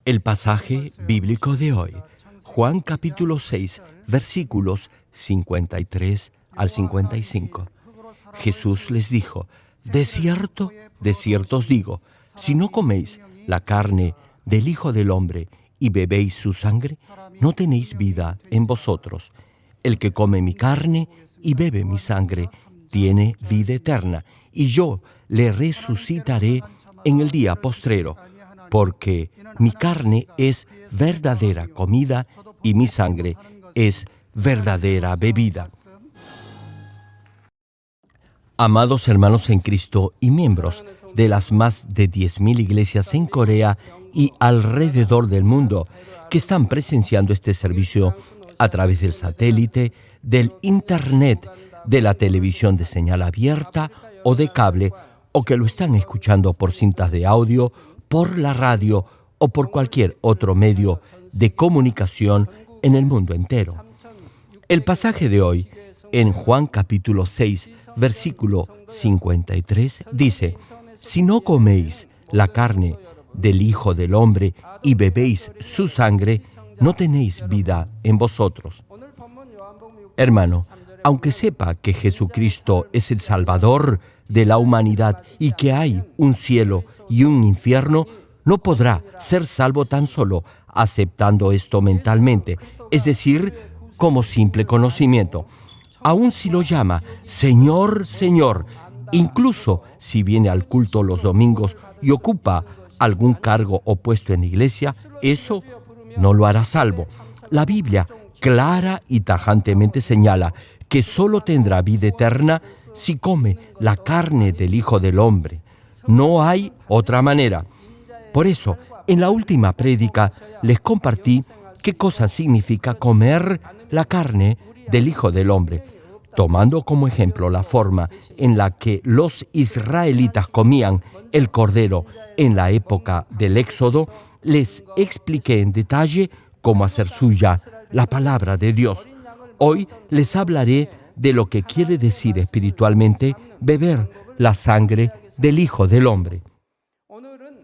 El pasaje bíblico de hoy, Juan capítulo 6, versículos 53 al 55. Jesús les dijo: de cierto os digo, si no coméis la carne del Hijo del Hombre y bebéis su sangre, no tenéis vida en vosotros. El que come mi carne y bebe mi sangre tiene vida eterna, y yo le resucitaré en el día postrero, porque mi carne es verdadera comida y mi sangre es verdadera bebida. Amados hermanos en Cristo y miembros de las más de 10.000 iglesias en Corea y alrededor del mundo que están presenciando este servicio a través del satélite, del internet, de la televisión de señal abierta o de cable, o que lo están escuchando por cintas de audio, por la radio o por cualquier otro medio de comunicación en el mundo entero. El pasaje de hoy, en Juan capítulo 6, versículo 53, dice: si no coméis la carne del Hijo del Hombre y bebéis su sangre, no tenéis vida en vosotros. Hermano, aunque sepa que Jesucristo es el Salvador de la humanidad y que hay un cielo y un infierno, no podrá ser salvo tan solo aceptando esto mentalmente, es decir, como simple conocimiento. Aun si lo llama Señor, Señor, incluso si viene al culto los domingos y ocupa algún cargo o puesto en la iglesia, eso no lo hará salvo. La Biblia clara y tajantemente señala que solo tendrá vida eterna si come la carne del Hijo del Hombre. No hay otra manera. Por eso, en la última prédica les compartí qué cosa significa comer la carne del Hijo del Hombre. Tomando como ejemplo la forma en la que los israelitas comían el cordero en la época del Éxodo, les expliqué en detalle cómo hacer suya la palabra de Dios. Hoy les hablaré de lo que quiere decir espiritualmente beber la sangre del Hijo del Hombre.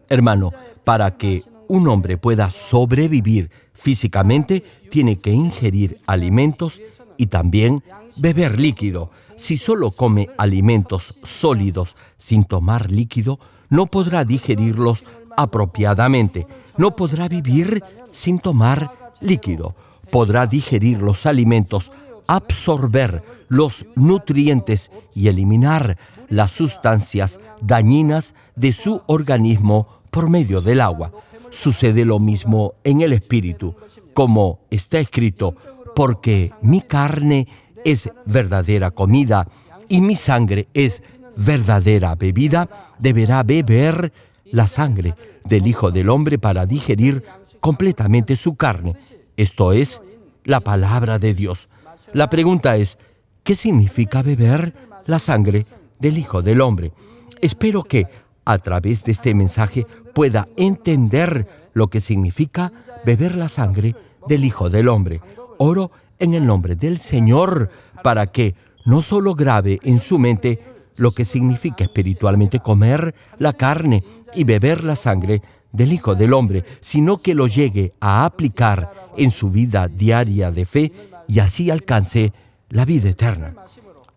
Hermano, para que un hombre pueda sobrevivir físicamente, tiene que ingerir alimentos y también beber líquido. Si solo come alimentos sólidos sin tomar líquido, no podrá digerirlos apropiadamente. No podrá vivir sin tomar líquido. Podrá digerir los alimentos, absorber los nutrientes y eliminar las sustancias dañinas de su organismo por medio del agua. Sucede lo mismo en el espíritu, como está escrito: porque mi carne es verdadera comida y mi sangre es verdadera bebida. Deberá beber la sangre del Hijo del Hombre para digerir completamente su carne. Esto es la palabra de Dios. La pregunta es: ¿qué significa beber la sangre del Hijo del Hombre? Espero que a través de este mensaje pueda entender lo que significa beber la sangre del Hijo del Hombre. Oro en el nombre del Señor para que no solo grabe en su mente lo que significa espiritualmente comer la carne y beber la sangre del Hijo del Hombre, sino que lo llegue a aplicar en su vida diaria de fe y así alcance la vida eterna.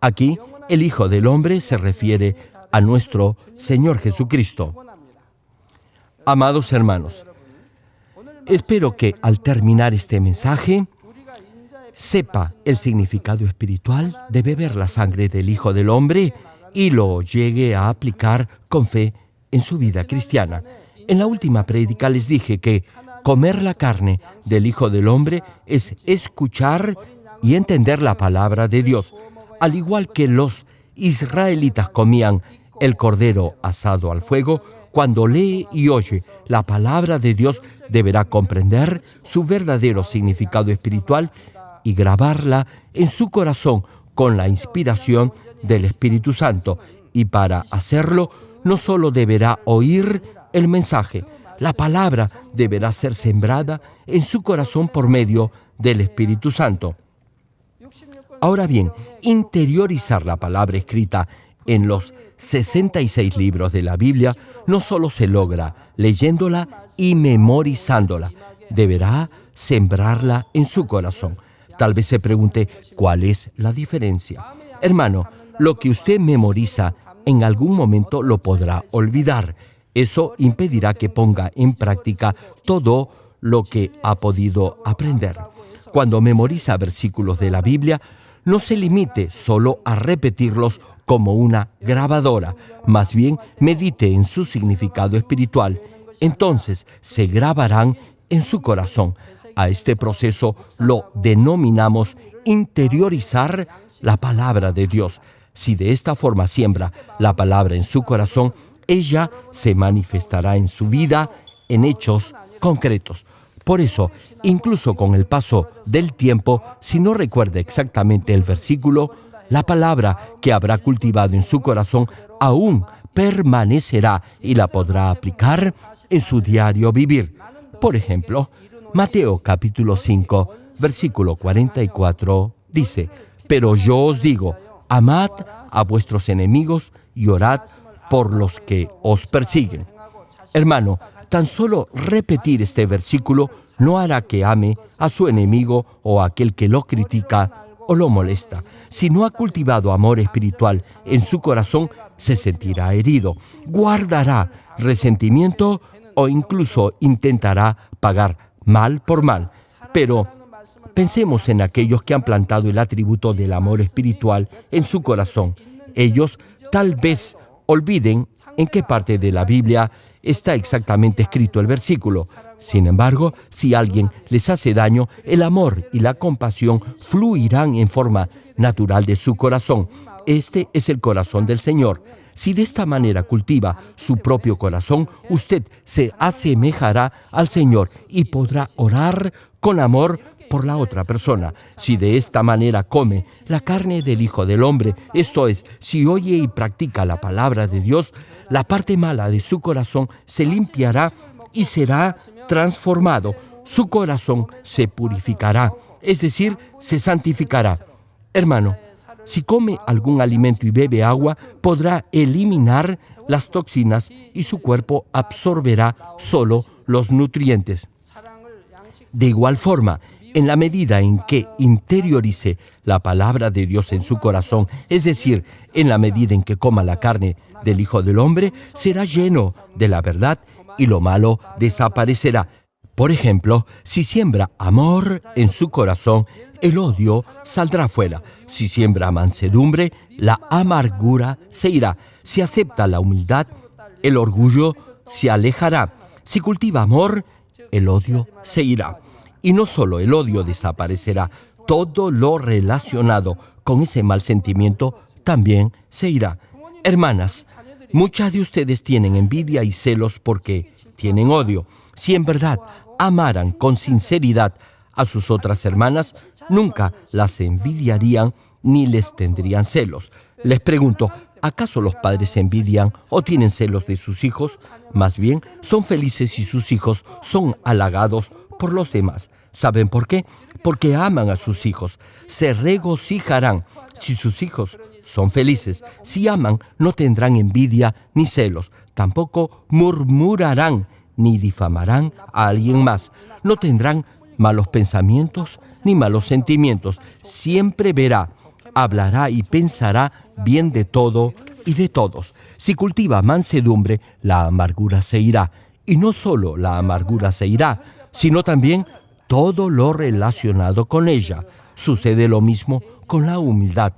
Aquí, el Hijo del Hombre se refiere a nuestro Señor Jesucristo. Amados hermanos, espero que al terminar este mensaje sepa el significado espiritual de beber la sangre del Hijo del Hombre y lo llegue a aplicar con fe en su vida cristiana. En la última prédica les dije que comer la carne del Hijo del Hombre es escuchar y entender la palabra de Dios. Al igual que los israelitas comían el cordero asado al fuego, cuando lee y oye la palabra de Dios, deberá comprender su verdadero significado espiritual y grabarla en su corazón con la inspiración del Espíritu Santo. Y para hacerlo, no solo deberá oír el mensaje, la palabra deberá ser sembrada en su corazón por medio del Espíritu Santo. Ahora bien, interiorizar la palabra escrita en los 66 libros de la Biblia no solo se logra leyéndola y memorizándola. Deberá sembrarla en su corazón. Tal vez se pregunte, ¿cuál es la diferencia? Hermano, lo que usted memoriza en algún momento lo podrá olvidar. Eso impedirá que ponga en práctica todo lo que ha podido aprender. Cuando memoriza versículos de la Biblia, no se limite solo a repetirlos como una grabadora, más bien medite en su significado espiritual. Entonces se grabarán en su corazón. A este proceso lo denominamos interiorizar la palabra de Dios. Si de esta forma siembra la palabra en su corazón, ella se manifestará en su vida en hechos concretos. Por eso, incluso con el paso del tiempo, si no recuerda exactamente el versículo, la palabra que habrá cultivado en su corazón aún permanecerá y la podrá aplicar en su diario vivir. Por ejemplo, Mateo capítulo 5, versículo 44 dice: «Pero yo os digo, amad a vuestros enemigos y orad por los que os persiguen». Hermano, tan solo repetir este versículo no hará que ame a su enemigo o a aquel que lo critica o lo molesta. Si no ha cultivado amor espiritual en su corazón, se sentirá herido, guardará resentimiento o incluso intentará pagar mal por mal. Pero pensemos en aquellos que han plantado el atributo del amor espiritual en su corazón. Ellos tal vez olviden en qué parte de la Biblia está exactamente escrito el versículo. Sin embargo, si alguien les hace daño, el amor y la compasión fluirán en forma natural de su corazón. Este es el corazón del Señor. Si de esta manera cultiva su propio corazón, usted se asemejará al Señor y podrá orar con amor por la otra persona. Si de esta manera come la carne del Hijo del Hombre, esto es, si oye y practica la palabra de Dios, la parte mala de su corazón se limpiará y será transformado. Su corazón se purificará, es decir, se santificará. Hermano, si come algún alimento y bebe agua, podrá eliminar las toxinas y su cuerpo absorberá solo los nutrientes. De igual forma, en la medida en que interiorice la palabra de Dios en su corazón, es decir, en la medida en que coma la carne del Hijo del Hombre, será lleno de la verdad y lo malo desaparecerá. Por ejemplo, si siembra amor en su corazón, el odio saldrá fuera. Si siembra mansedumbre, la amargura se irá. Si acepta la humildad, el orgullo se alejará. Si cultiva amor, el odio se irá. Y no solo el odio desaparecerá, todo lo relacionado con ese mal sentimiento también se irá. Hermanas, muchas de ustedes tienen envidia y celos porque tienen odio. Si en verdad amaran con sinceridad a sus otras hermanas, nunca las envidiarían ni les tendrían celos. Les pregunto, ¿acaso los padres envidian o tienen celos de sus hijos? Más bien, son felices si sus hijos son halagados por los demás. ¿Saben por qué? Porque aman a sus hijos. Se regocijarán si sus hijos son felices. Si aman, no tendrán envidia ni celos. Tampoco murmurarán ni difamarán a alguien más. No tendrán malos pensamientos ni malos sentimientos. Siempre verá, hablará y pensará bien de todo y de todos. Si cultiva mansedumbre, la amargura se irá. Y no solo la amargura se irá, sino también todo lo relacionado con ella. Sucede lo mismo con la humildad.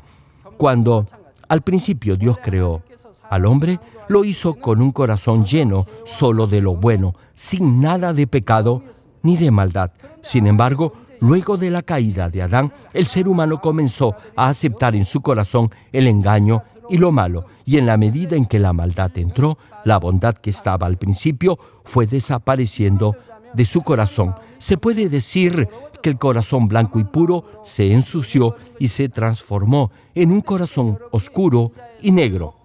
Cuando al principio Dios creó al hombre, lo hizo con un corazón lleno solo de lo bueno, sin nada de pecado ni de maldad. Sin embargo, luego de la caída de Adán, el ser humano comenzó a aceptar en su corazón el engaño y lo malo, y en la medida en que la maldad entró, la bondad que estaba al principio fue desapareciendo de su corazón. Se puede decir que el corazón blanco y puro se ensució y se transformó en un corazón oscuro y negro.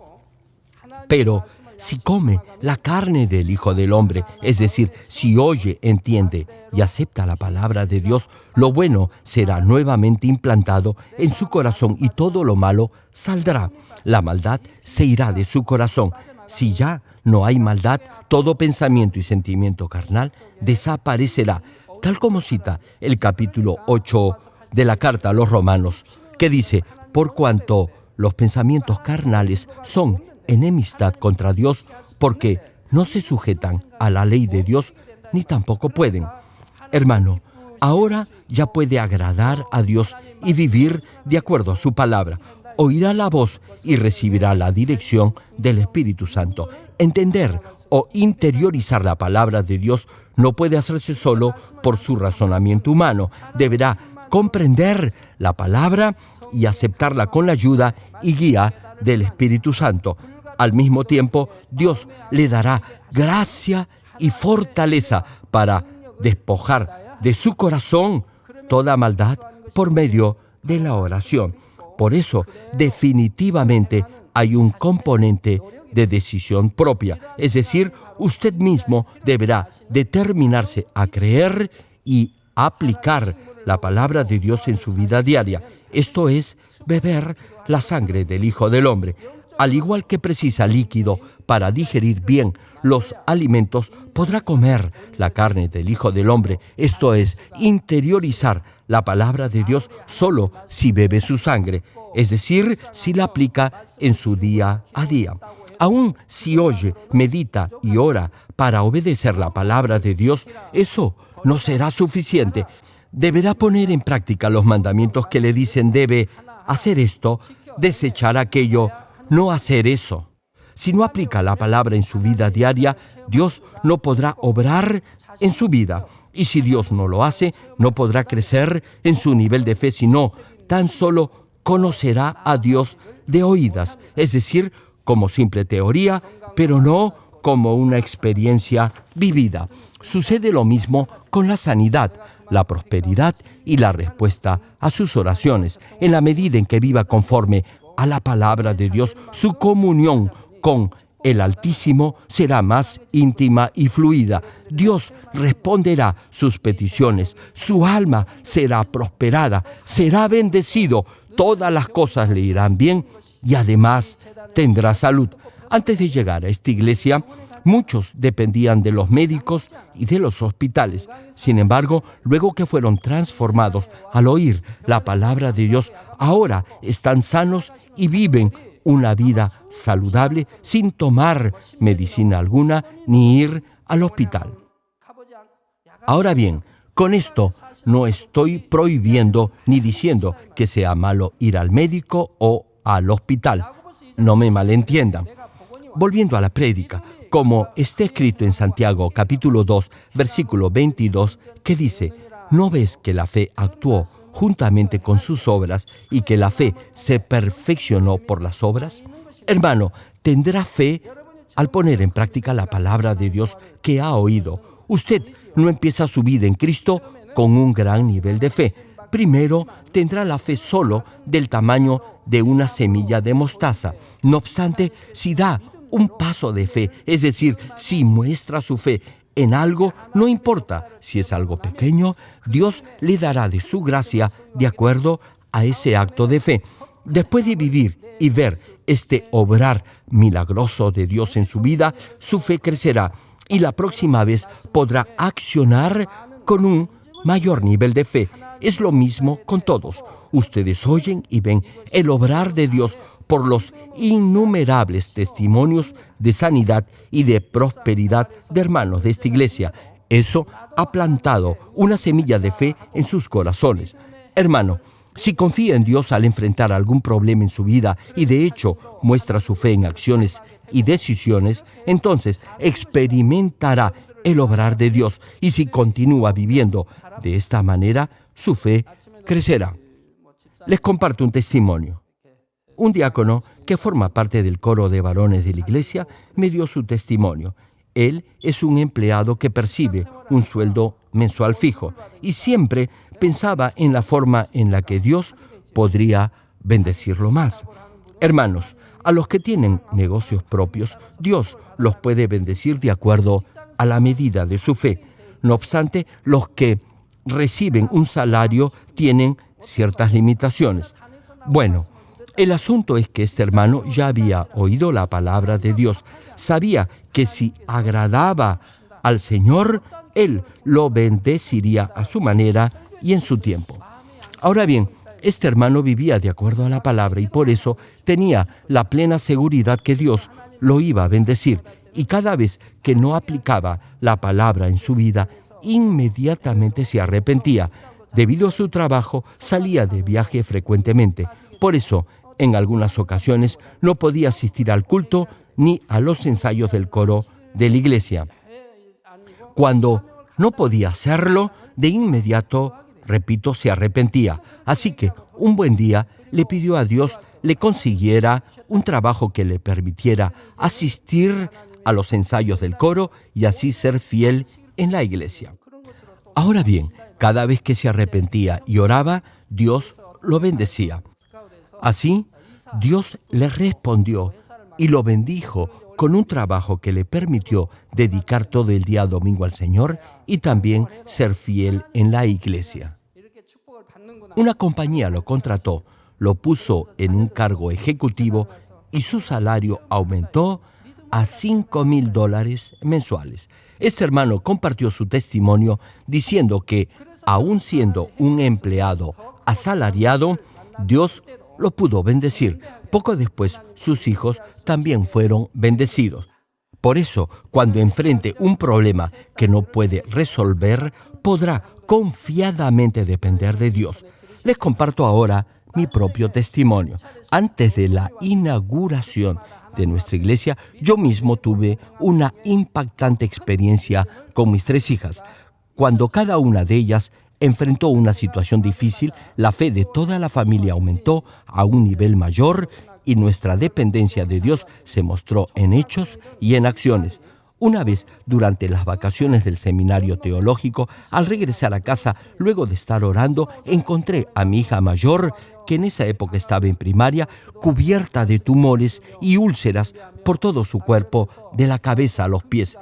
Pero si come la carne del Hijo del Hombre, es decir, si oye, entiende y acepta la palabra de Dios, lo bueno será nuevamente implantado en su corazón y todo lo malo saldrá. La maldad se irá de su corazón. Si ya no hay maldad, todo pensamiento y sentimiento carnal desaparecerá, tal como cita el capítulo 8 de la carta a los Romanos, que dice: por cuanto los pensamientos carnales son enemistad contra Dios, porque no se sujetan a la ley de Dios, ni tampoco pueden. Hermano, ahora ya puede agradar a Dios y vivir de acuerdo a su palabra. Oirá la voz y recibirá la dirección del Espíritu Santo. Entender o interiorizar la palabra de Dios no puede hacerse solo por su razonamiento humano. Deberá comprender la palabra y aceptarla con la ayuda y guía del Espíritu Santo. Al mismo tiempo, Dios le dará gracia y fortaleza para despojar de su corazón toda maldad por medio de la oración. Por eso, definitivamente hay un componente de decisión propia. Es decir, usted mismo deberá determinarse a creer y aplicar la palabra de Dios en su vida diaria. Esto es, beber la sangre del Hijo del Hombre. Al igual que precisa líquido para digerir bien los alimentos, podrá comer la carne del Hijo del Hombre. Esto es, interiorizar la palabra de Dios solo si bebe su sangre, es decir, si la aplica en su día a día. Aún si oye, medita y ora para obedecer la palabra de Dios, eso no será suficiente. Deberá poner en práctica los mandamientos que le dicen debe hacer esto, desechar aquello, no hacer eso. Si no aplica la palabra en su vida diaria, Dios no podrá obrar en su vida. Y si Dios no lo hace, no podrá crecer en su nivel de fe, sino tan solo conocerá a Dios de oídas, es decir, como simple teoría, pero no como una experiencia vivida. Sucede lo mismo con la sanidad, la prosperidad y la respuesta a sus oraciones. En la medida en que viva conforme a la palabra de Dios, su comunión con el Altísimo será más íntima y fluida. Dios responderá sus peticiones, su alma será prosperada, será bendecido, todas las cosas le irán bien y además tendrá salud. Antes de llegar a esta iglesia, muchos dependían de los médicos y de los hospitales. Sin embargo, luego que fueron transformados al oír la palabra de Dios, ahora están sanos y viven una vida saludable sin tomar medicina alguna ni ir al hospital. Ahora bien, con esto no estoy prohibiendo ni diciendo que sea malo ir al médico o al hospital. No me malentiendan. Volviendo a la prédica, como está escrito en Santiago capítulo 2, versículo 22, que dice: ¿no ves que la fe actuó juntamente con sus obras y que la fe se perfeccionó por las obras? Hermano, tendrá fe al poner en práctica la palabra de Dios que ha oído. Usted no empieza su vida en Cristo con un gran nivel de fe. Primero, tendrá la fe solo del tamaño de una semilla de mostaza. No obstante, si da un paso de fe, es decir, si muestra su fe en algo, no importa si es algo pequeño, Dios le dará de su gracia de acuerdo a ese acto de fe. Después de vivir y ver este obrar milagroso de Dios en su vida, su fe crecerá y la próxima vez podrá accionar con un mayor nivel de fe. Es lo mismo con todos. Ustedes oyen y ven el obrar de Dios por los innumerables testimonios de sanidad y de prosperidad de hermanos de esta iglesia. Eso ha plantado una semilla de fe en sus corazones. Hermano, si confía en Dios al enfrentar algún problema en su vida y de hecho muestra su fe en acciones y decisiones, entonces experimentará el obrar de Dios, y si continúa viviendo de esta manera, su fe crecerá. Les comparto un testimonio. Un diácono que forma parte del coro de varones de la iglesia me dio su testimonio. Él es un empleado que percibe un sueldo mensual fijo y siempre pensaba en la forma en la que Dios podría bendecirlo más. Hermanos, a los que tienen negocios propios, Dios los puede bendecir de acuerdo a la medida de su fe. No obstante, los que reciben un salario tienen ciertas limitaciones. Bueno, El asunto es que este hermano ya había oído la palabra de Dios. Sabía que si agradaba al Señor, Él lo bendeciría a su manera y en su tiempo. Ahora bien, este hermano vivía de acuerdo a la palabra y por eso tenía la plena seguridad que Dios lo iba a bendecir. Y cada vez que no aplicaba la palabra en su vida, inmediatamente se arrepentía. Debido a su trabajo, salía de viaje frecuentemente. Por eso, en algunas ocasiones, no podía asistir al culto ni a los ensayos del coro de la iglesia. Cuando no podía hacerlo, de inmediato, repito, se arrepentía. Así que, un buen día, le pidió a Dios le consiguiera un trabajo que le permitiera asistir a los ensayos del coro y así ser fiel en la iglesia. Ahora bien, cada vez que se arrepentía y oraba, Dios lo bendecía. Así, Dios le respondió y lo bendijo con un trabajo que le permitió dedicar todo el día domingo al Señor y también ser fiel en la iglesia. Una compañía lo contrató, lo puso en un cargo ejecutivo y su salario aumentó a $5,000 mensuales. Este hermano compartió su testimonio diciendo que, aun siendo un empleado asalariado, Dios lo pudo bendecir. Poco después, sus hijos también fueron bendecidos. Por eso, cuando enfrente un problema que no puede resolver, podrá confiadamente depender de Dios. Les comparto ahora mi propio testimonio. Antes de la inauguración de nuestra iglesia, yo mismo tuve una impactante experiencia con mis 3 hijas. Cuando cada una de ellas enfrentó una situación difícil, la fe de toda la familia aumentó a un nivel mayor y nuestra dependencia de Dios se mostró en hechos y en acciones. Una vez, durante las vacaciones del seminario teológico, al regresar a casa, luego de estar orando, encontré a mi hija mayor, que en esa época estaba en primaria, cubierta de tumores y úlceras por todo su cuerpo, de la cabeza a los pies.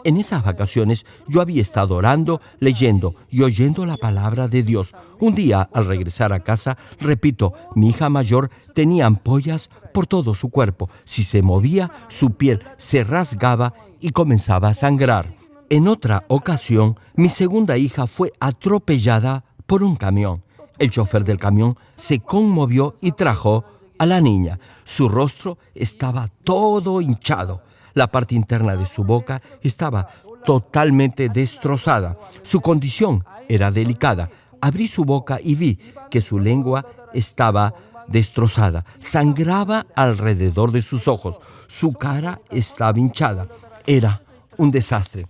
En esas vacaciones yo había estado orando, leyendo y oyendo la palabra de Dios. Un día, al regresar a casa, repito, mi hija mayor tenía ampollas por todo su cuerpo. Si se movía, su piel se rasgaba y comenzaba a sangrar. En otra ocasión, mi segunda hija fue atropellada por un camión. El chofer del camión se conmovió y trajo a la niña. Su rostro estaba todo hinchado. La parte interna de su boca estaba totalmente destrozada. Su condición era delicada. Abrí su boca y vi que su lengua estaba destrozada. Sangraba alrededor de sus ojos. Su cara estaba hinchada. Era un desastre.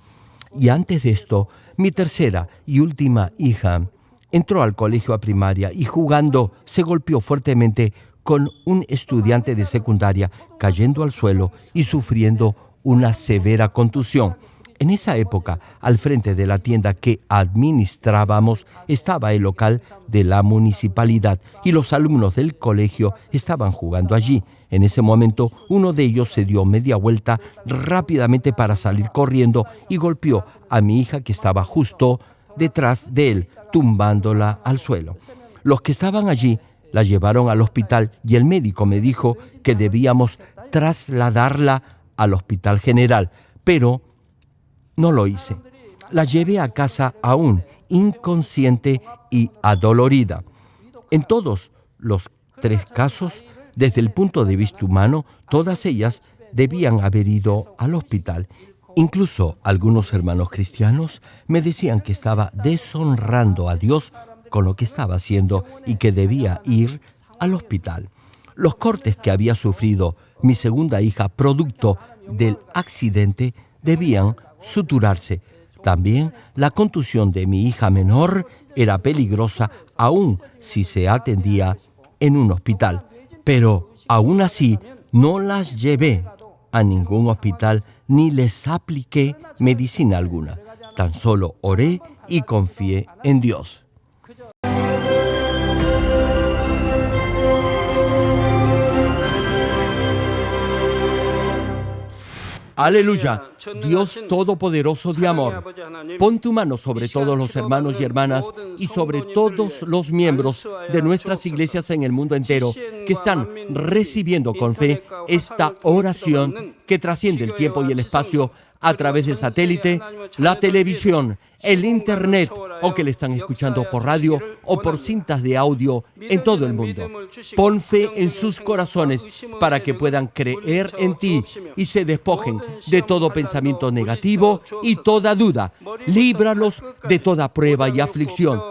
Y antes de esto, mi tercera y última hija entró al colegio a primaria y jugando se golpeó fuertemente con un estudiante de secundaria, cayendo al suelo y sufriendo una severa contusión. En esa época, al frente de la tienda que administrábamos, estaba el local de la municipalidad y los alumnos del colegio estaban jugando allí. En ese momento, uno de ellos se dio media vuelta rápidamente para salir corriendo y golpeó a mi hija que estaba justo detrás de él, tumbándola al suelo. Los que estaban allí la llevaron al hospital y el médico me dijo que debíamos trasladarla al hospital general, pero no lo hice. La llevé a casa aún inconsciente y adolorida. En todos los 3 casos, desde el punto de vista humano, todas ellas debían haber ido al hospital. Incluso algunos hermanos cristianos me decían que estaba deshonrando a Dios con lo que estaba haciendo y que debía ir al hospital. Los cortes que había sufrido mi segunda hija producto del accidente debían suturarse. También la contusión de mi hija menor era peligrosa aun si se atendía en un hospital. Pero aún así no las llevé a ningún hospital ni les apliqué medicina alguna. Tan solo oré y confié en Dios. Aleluya, Dios Todopoderoso de amor, pon tu mano sobre todos los hermanos y hermanas y sobre todos los miembros de nuestras iglesias en el mundo entero que están recibiendo con fe esta oración que trasciende el tiempo y el espacio a través del satélite, la televisión, el internet o que le están escuchando por radio o por cintas de audio en todo el mundo. Pon fe en sus corazones para que puedan creer en ti y se despojen de todo pensamiento negativo y toda duda. Líbralos de toda prueba y aflicción.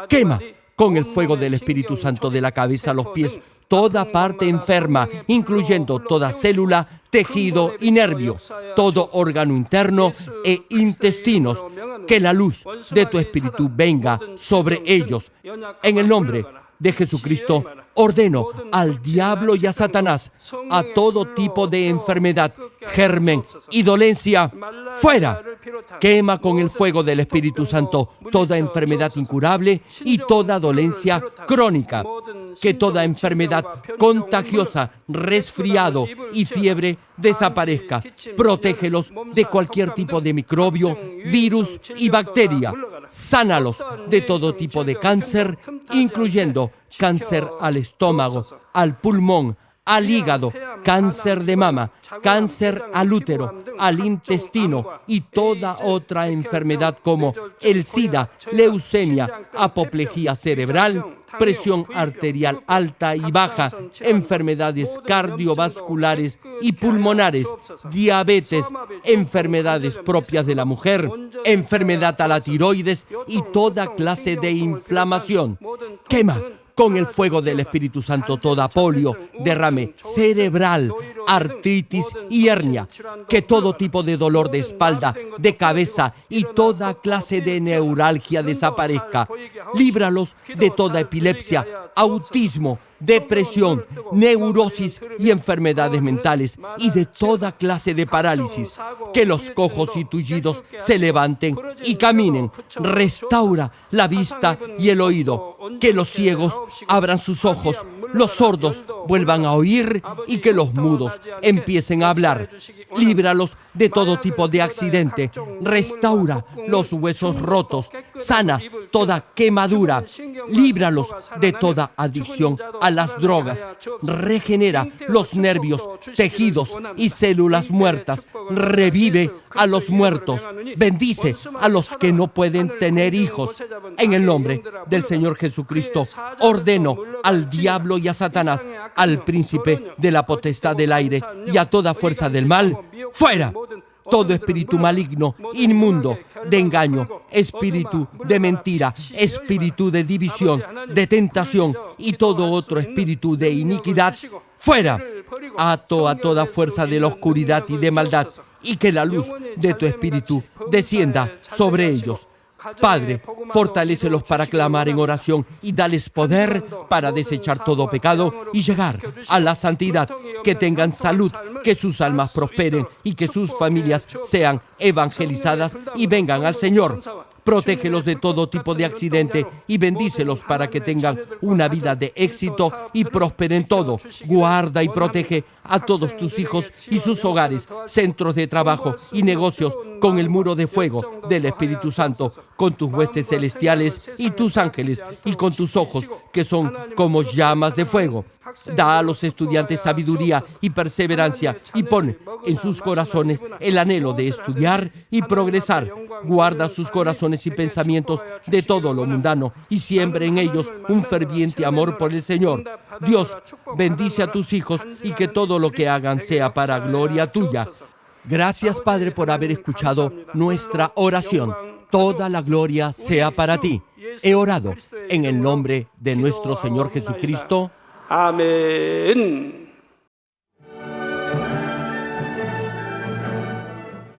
Quema con el fuego del Espíritu Santo de la cabeza a los pies toda parte enferma, incluyendo toda célula, tejido y nervio, todo órgano interno e intestinos. Que la luz de tu Espíritu venga sobre ellos. En el nombre de Jesucristo, ordeno al diablo y a Satanás, a todo tipo de enfermedad, germen y dolencia, fuera. Quema con el fuego del Espíritu Santo toda enfermedad incurable y toda dolencia crónica. Que toda enfermedad contagiosa, resfriado y fiebre desaparezca. Protégelos de cualquier tipo de microbio, virus y bacteria. Sánalos de todo tipo de cáncer, incluyendo cáncer al estómago, al pulmón, al hígado, cáncer de mama, cáncer al útero, al intestino y toda otra enfermedad como el SIDA, leucemia, apoplejía cerebral, presión arterial alta y baja, enfermedades cardiovasculares y pulmonares, diabetes, enfermedades propias de la mujer, enfermedad a la tiroides y toda clase de inflamación. Quema con el fuego del Espíritu Santo toda polio, derrame cerebral, artritis y hernia. Que todo tipo de dolor de espalda, de cabeza y toda clase de neuralgia desaparezca. Líbralos de toda epilepsia, autismo, depresión, neurosis y enfermedades mentales y de toda clase de parálisis. Que los cojos y tullidos se levanten y caminen. Restaura la vista y el oído. Que los ciegos abran sus ojos, los sordos vuelvan a oír y que los mudos empiecen a hablar. Líbralos de todo tipo de accidente. Restaura los huesos rotos. Sana toda quemadura. Líbralos de toda adicción a las drogas. Regenera los nervios, tejidos y células muertas. Revive a los muertos. Bendice a los que no pueden tener hijos. En el nombre del Señor Jesucristo, ordeno al diablo y a Satanás, al príncipe de la potestad del aire y a toda fuerza del mal, fuera. Todo espíritu maligno, inmundo, de engaño, espíritu de mentira, espíritu de división, de tentación y todo otro espíritu de iniquidad, fuera. Ato a toda fuerza de la oscuridad y de maldad y que la luz de tu espíritu descienda sobre ellos. Padre, fortalécelos para clamar en oración y dales poder para desechar todo pecado y llegar a la santidad. Que tengan salud, que sus almas prosperen y que sus familias sean evangelizadas y vengan al Señor. Protégelos de todo tipo de accidente y bendícelos para que tengan una vida de éxito y prosperen todo. Guarda y protege a todos tus hijos y sus hogares, centros de trabajo y negocios con el muro de fuego del Espíritu Santo, con tus huestes celestiales y tus ángeles y con tus ojos que son como llamas de fuego. Da a los estudiantes sabiduría y perseverancia y pon en sus corazones el anhelo de estudiar y progresar. Guarda sus corazones y pensamientos de todo lo mundano y siembra en ellos un ferviente amor por el Señor. Dios, bendice a tus hijos y que todo lo que hagan sea para gloria tuya. Gracias, Padre, por haber escuchado nuestra oración. Toda la gloria sea para ti. He orado en el nombre de nuestro Señor Jesucristo. 아멘.